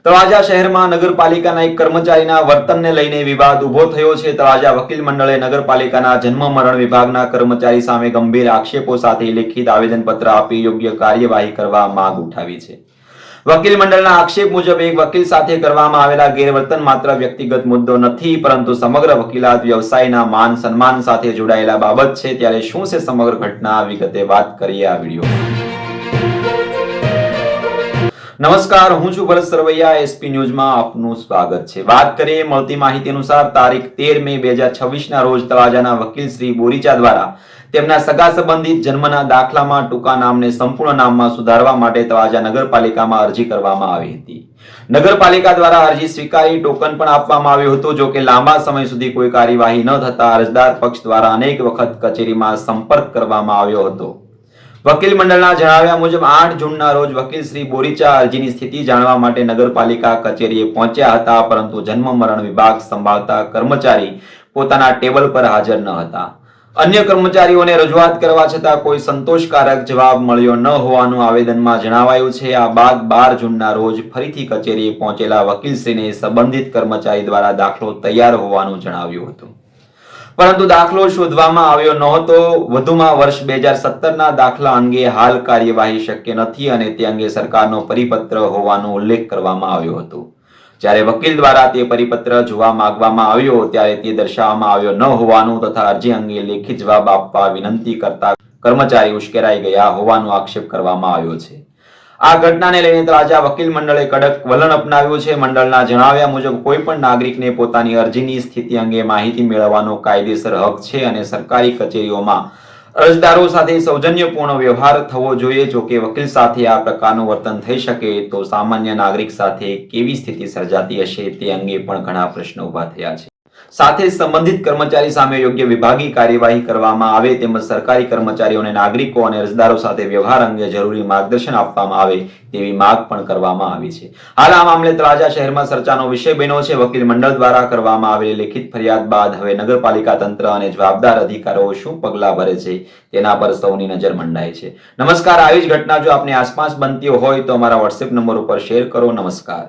તળાજા શહેરમાં નગરપાલિકાના એક કર્મચારીના વર્તનને લઈને વિવાદ ઉભો થયો છે। તળાજા વકીલ મંડળે નગરપાલિકાના જન્મ મરણ વિભાગના કર્મચારી સામે ગંભીર આક્ષેપો સાથે લેખિત આવેદનપત્ર આપી યોગ્ય કાર્યવાહી કરવા માંગ ઉઠાવી છે। વકીલ મંડળના આક્ષેપ મુજબ એક વકીલ સાથે કરવામાં આવેલા ગેરવર્તન માત્ર વ્યક્તિગત મુદ્દો નથી, પરંતુ સમગ્ર વકીલાત વ્યવસાયના માન સન્માન સાથે જોડાયેલા બાબત છે। ત્યારે શું છે સમગ્ર ઘટના, વિગતે વાત કરીએ આ વિડીયોમાં। નમસ્કાર, હું છું ભરત સરવૈયા, એસપી ન્યૂઝમાં આપનું સ્વાગત છે। વાત કરીએ મળતી માહિતી અનુસાર તારીખ 13 મે 2026ના રોજ તળાજાના વકીલ શ્રી બોરીચા દ્વારા તેમના સગા સંબંધિત જન્મના દાખલામાં ટૂંકા નામને સંપૂર્ણ નામમાં સુધારવા માટે તળાજા નગરપાલિકામાં અરજી કરવામાં આવી હતી। નગરપાલિકા દ્વારા અરજી સ્વીકારી ટોકન પણ આપવામાં આવ્યું હતું। જો કે લાંબા સમય સુધી કોઈ કાર્યવાહી ન થતા અરજદાર પક્ષ દ્વારા અનેક વખત કચેરીમાં સંપર્ક કરવામાં આવ્યો હતો। વકીલ મંડળના જણાવ્યા મુજબ 8 જૂનના રોજ વકીલ શ્રી બોરીચા અરજીની સ્થિતિ જાણવા માટે નગરપાલિકા કચેરીએ પહોંચ્યા હતા, પરંતુ જન્મ મરણ વિભાગ સંભાળતા કર્મચારી પોતાના ટેબલ પર હાજર ન હતા। અન્ય કર્મચારીઓને રજૂઆત કરવા છતાં કોઈ સંતોષકારક જવાબ મળ્યો ન હોવાનું આવેદનમાં જણાવાયું છે। આ બાદ 12 જૂનના રોજ ફરીથી કચેરીએ પહોંચેલા વકીલશ્રીને સંબંધિત કર્મચારી દ્વારા દાખલો તૈયાર હોવાનું જણાવ્યું હતું, પરંતુ દાખલો શોધવામાં આવ્યો નહોતો। વધુમાં વર્ષ 2017ના દાખલા અંગે હાલ કાર્યવાહી શક્ય નથી અને તે અંગે સરકારનો પરિપત્ર હોવાનો ઉલ્લેખ કરવામાં આવ્યો હતો। જ્યારે વકીલ દ્વારા તે પરિપત્ર જોવા માંગવામાં આવ્યો ત્યારે તે દર્શાવવામાં આવ્યો ન હોવાનું તથા અરજી અંગે લેખિત જવાબ આપવા વિનંતી કરતા કર્મચારી ઉશ્કેરાઈ ગયા હોવાનો આક્ષેપ કરવામાં આવ્યો છે। આ ઘટનાને લઈને તળાજા વકીલ મંડળે કડક વલણ અપનાવ્યું છે। મંડળના જણાવ્યા મુજબ કોઈ પણ નાગરિકને પોતાની અરજીની સ્થિતિ અંગે માહિતી મેળવવાનો કાયદેસર હક છે અને સરકારી કચેરીઓમાં અરજદારો સાથે સૌજન્યપૂર્ણ વ્યવહાર થવો જોઈએ। જો કે વકીલ સાથે આ પ્રકારનું વર્તન થઈ શકે તો સામાન્ય નાગરિક સાથે કેવી સ્થિતિ સર્જાતી હશે તે અંગે પણ ઘણા પ્રશ્નો ઉભા થયા છે। સાથે જ સંબંધિત કર્મચારી સામે યોગ્ય વિભાગીય કાર્યવાહી કરવામાં આવે તેમજ સરકારી કર્મચારીઓને નાગરિકો અને અરજદારો સાથે વ્યવહાર અંગે જરૂરી માર્ગદર્શન આપવામાં આવે તેવી માંગ પણ કરવામાં આવી છે। હાલ આ મામલે તળાજા શહેરમાં ચર્ચાનો વિષય બન્યો છે। વકીલ મંડળ દ્વારા કરવામાં આવેલી લેખિત ફરિયાદ બાદ હવે નગરપાલિકા તંત્ર અને જવાબદાર અધિકારીઓ શું પગલાં ભરે છે તેના પર સૌની નજર મંડાઈ છે। નમસ્કાર, આવી જ ઘટના જો આપની આસપાસ બનતી હોય તો અમારા વોટ્સએપ નંબર ઉપર શેર કરો। નમસ્કાર।